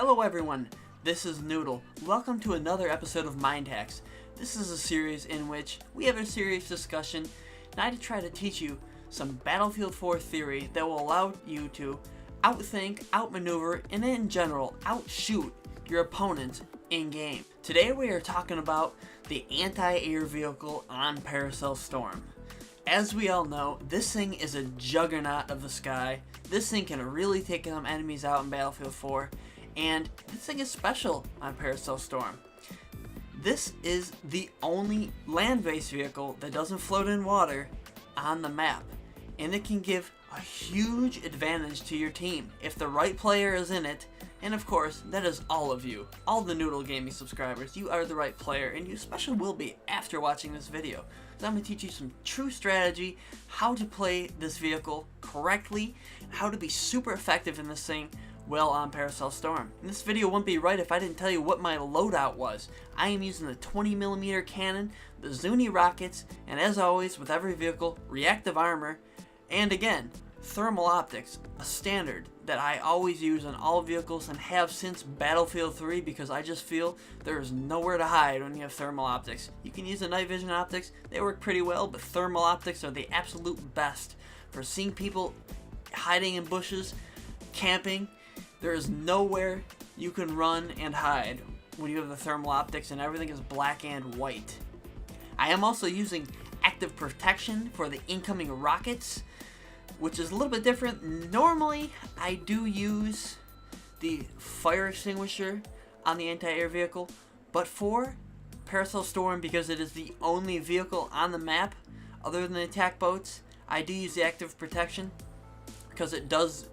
Hello everyone, this is Noodle. Welcome to another episode of Mind Hacks. This is a series in which we have a serious discussion, and I try to teach you some Battlefield 4 theory that will allow you to outthink, outmaneuver, and in general, outshoot your opponents in-game. Today we are talking about the anti-air vehicle on Paracel Storm. As we all know, this thing is a juggernaut of the sky. This thing can really take some enemies out in Battlefield 4. And this thing is special on Paracel Storm. This is the only land-based vehicle that doesn't float in water on the map. And it can give a huge advantage to your team if the right player is in it. And of course, that is all of you. All the Noodle Gaming subscribers, you are the right player, and you especially will be after watching this video. So I'm going to teach you some true strategy, how to play this vehicle correctly, how to be super effective in this thing well on Paracel Storm. And this video wouldn't be right if I didn't tell you what my loadout was. I am using the 20mm cannon, the Zuni Rockets, and as always with every vehicle, reactive armor, and again, thermal optics, a standard that I always use on all vehicles and have since Battlefield 3 because I just feel there is nowhere to hide when you have thermal optics. You can use the night vision optics, they work pretty well, but thermal optics are the absolute best for seeing people hiding in bushes, camping. There is nowhere you can run and hide when you have the thermal optics and everything is black and white. I am also using active protection for the incoming rockets, which is a little bit different. Normally, I do use the fire extinguisher on the anti-air vehicle, but for Paracel Storm, because it is the only vehicle on the map other than the attack boats, I do use the active protection because it does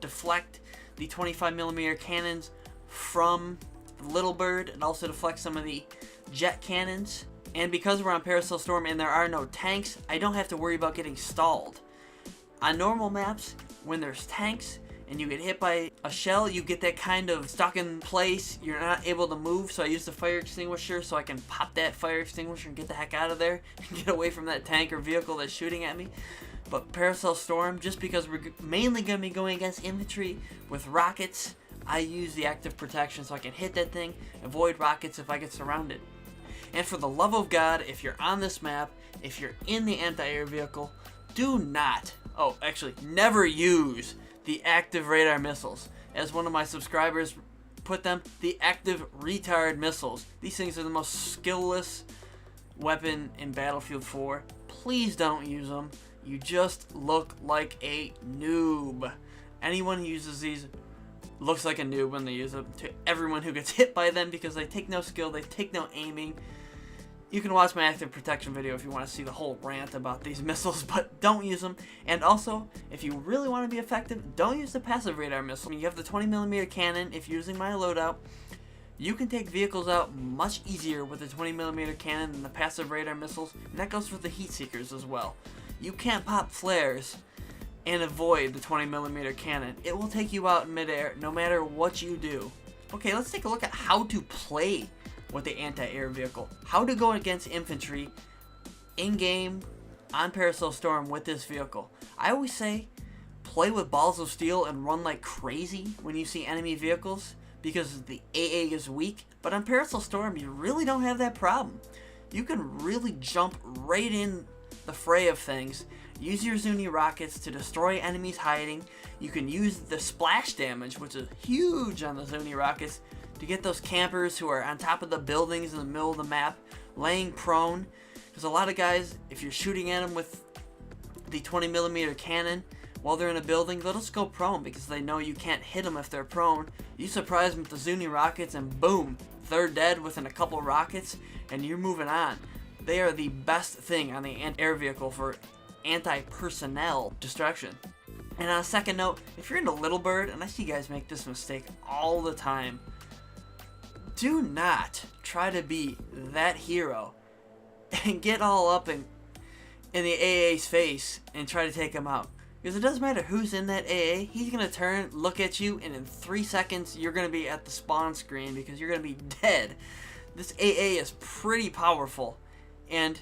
deflect the 25mm cannons from the Little Bird and also deflect some of the jet cannons. And because we're on Paracel Storm and there are no tanks, I don't have to worry about getting stalled. On normal maps, when there's tanks and you get hit by a shell, you get that kind of stuck in place, you're not able to move, so I use the fire extinguisher so I can pop that fire extinguisher and get the heck out of there and get away from that tank or vehicle that's shooting at me. But Paracel Storm, just because we're mainly going to be going against infantry with rockets, I use the active protection so I can hit that thing, avoid rockets if I get surrounded. And for the love of God, if you're on this map, if you're in the anti-air vehicle, do not, never use the active radar missiles. As one of my subscribers put them, the active retard missiles. These things are the most skillless weapon in Battlefield 4. Please don't use them. You just look like a noob. Anyone who uses these looks like a noob when they use them, to everyone who gets hit by them, because they take no skill, they take no aiming. You can watch my active protection video if you want to see the whole rant about these missiles, but don't use them. And also, if you really want to be effective, don't use the passive radar missile. You have the 20mm cannon. If you're using my loadout, you can take vehicles out much easier with the 20mm cannon than the passive radar missiles, and that goes for the heat seekers as well. You can't pop flares and avoid the 20mm cannon. It will take you out in midair no matter what you do. Okay, let's take a look at how to play with the anti-air vehicle. How to go against infantry in-game on Paracel Storm with this vehicle. I always say play with balls of steel and run like crazy when you see enemy vehicles because the AA is weak. But on Paracel Storm, you really don't have that problem. You can really jump right in the fray of things. Use your Zuni Rockets to destroy enemies hiding. You can use the splash damage, which is huge on the Zuni Rockets, to get those campers who are on top of the buildings in the middle of the map laying prone. Because a lot of guys, if you're shooting at them with the 20mm cannon while they're in a building, they'll just go prone because they know you can't hit them if they're prone. You surprise them with the Zuni Rockets and boom, they're dead within a couple rockets and you're moving on. They are the best thing on the air vehicle for anti-personnel destruction. And on a second note, if you're into Little Bird, and I see guys make this mistake all the time, do not try to be that hero and get all up in the AA's face and try to take him out. Because it doesn't matter who's in that AA, he's going to turn, look at you, and in 3 seconds you're going to be at the spawn screen because you're going to be dead. This AA is pretty powerful. And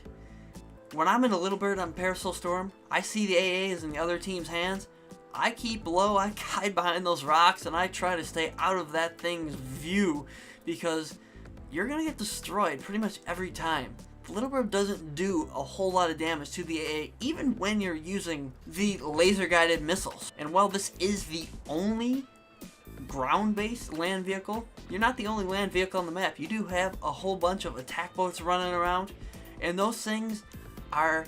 when I'm in a Little Bird on Paracel Storm, I see the AAs in the other team's hands, I keep low, I hide behind those rocks, and I try to stay out of that thing's view because you're gonna get destroyed pretty much every time. The Little Bird doesn't do a whole lot of damage to the AA, even when you're using the laser-guided missiles. And while this is the only ground-based land vehicle, you're not the only land vehicle on the map. You do have a whole bunch of attack boats running around, and those things are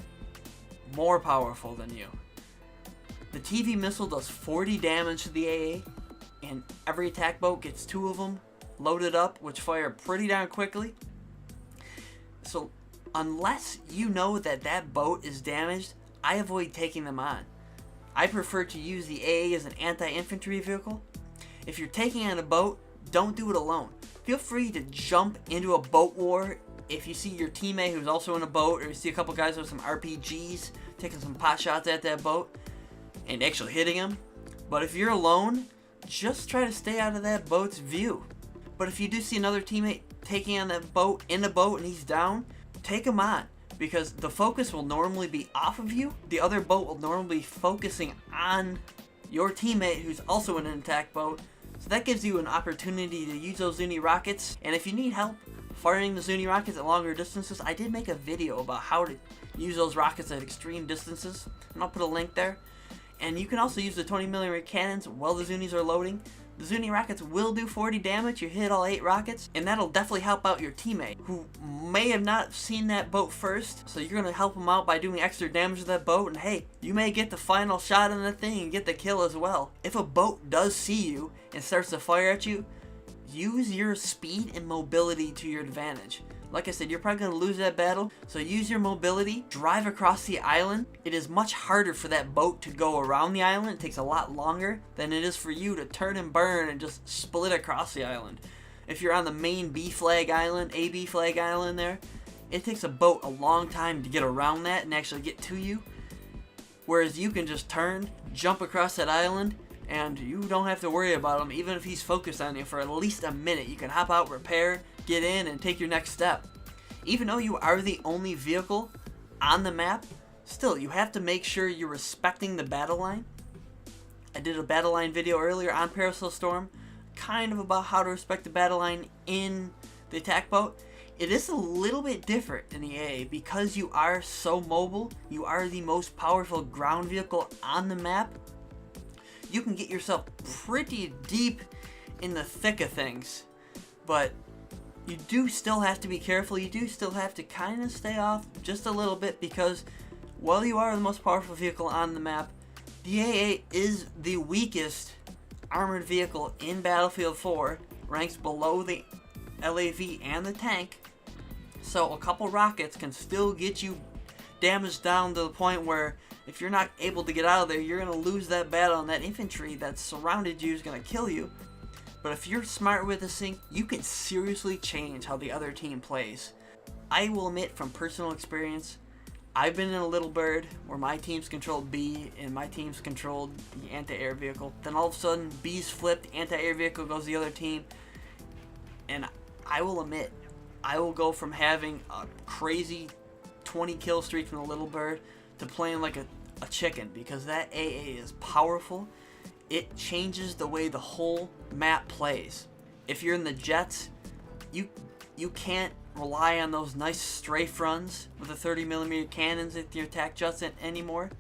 more powerful than you. The TV missile does 40 damage to the AA, and every attack boat gets 2 of them loaded up, which fire pretty darn quickly. So unless you know that that boat is damaged, I avoid taking them on. I prefer to use the AA as an anti-infantry vehicle. If you're taking on a boat, don't do it alone. Feel free to jump into a boat war if you see your teammate who's also in a boat, or you see a couple guys with some RPGs taking some pot shots at that boat and actually hitting him. But if you're alone, just try to stay out of that boat's view. But if you do see another teammate taking on that boat in a boat and he's down, take him on, because the focus will normally be off of you. The other boat will normally be focusing on your teammate who's also in an attack boat. So that gives you an opportunity to use those Zuni Rockets. And if you need help firing the Zuni Rockets at longer distances, I did make a video about how to use those rockets at extreme distances, and I'll put a link there. And you can also use the 20mm cannons while the Zunis are loading. The Zuni Rockets will do 40 damage. You hit all 8 rockets, and that'll definitely help out your teammate who may have not seen that boat first. So you're going to help them out by doing extra damage to that boat, and hey, you may get the final shot on the thing and get the kill as well. If a boat does see you and starts to fire at you, use your speed and mobility to your advantage. Like I said, you're probably going to lose that battle, so use your mobility, drive across the island. It is much harder for that boat to go around the island. It takes a lot longer than it is for you to turn and burn and just split across the island. If you're on the main B flag island, AB flag island there, it takes a boat a long time to get around that and actually get to you. Whereas you can just turn, jump across that island, and you don't have to worry about him. Even if he's focused on you for at least a minute, you can hop out, repair, get in, and take your next step. Even though you are the only vehicle on the map, still, you have to make sure you're respecting the battle line. I did a battle line video earlier on Paracel Storm, kind of about how to respect the battle line in the attack boat. It is a little bit different in the AA because you are so mobile. You are the most powerful ground vehicle on the map. You can get yourself pretty deep in the thick of things, but you do still have to be careful. You do still have to kind of stay off just a little bit, because while you are the most powerful vehicle on the map, the AA is the weakest armored vehicle in Battlefield 4, ranks below the LAV and the tank. So a couple rockets can still get you damaged down to the point where if you're not able to get out of there, you're going to lose that battle, and that infantry that surrounded you is going to kill you. But if you're smart with this thing, you can seriously change how the other team plays. I will admit from personal experience, I've been in a Little Bird where my team's controlled B and my team's controlled the anti-air vehicle. Then all of a sudden, B's flipped, anti-air vehicle goes the other team. And I will admit, I will go from having a crazy 20 kill streak from the Little Bird to playing like a chicken, because that AA is powerful. It changes the way the whole map plays. If you're in the jets, you can't rely on those nice strafe runs with the 30mm cannons at your attack jets anymore,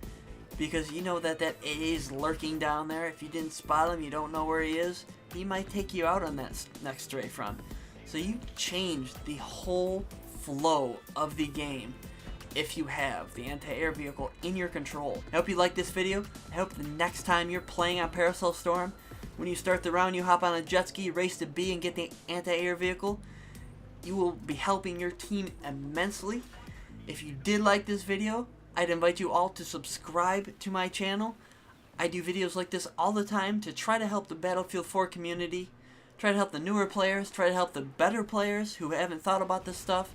because you know that AA is lurking down there. If you didn't spot him, you don't know where he is, he might take you out on that next strafe run. So you change the whole flow of the game if you have the anti-air vehicle in your control. I hope you like this video. I hope the next time you're playing on Paracel Storm, when you start the round, you hop on a jet ski, race to B, and get the anti-air vehicle. You will be helping your team immensely. If you did like this video, I'd invite you all to subscribe to my channel. I do videos like this all the time to try to help the Battlefield 4 community, try to help the newer players, try to help the better players who haven't thought about this stuff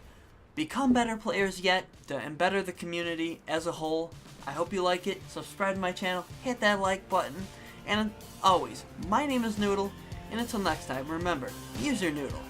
become better players yet, and better the community as a whole. I hope you like it. Subscribe to my channel, hit that like button, and always, my name is Noodle, and until next time, remember, use your noodle.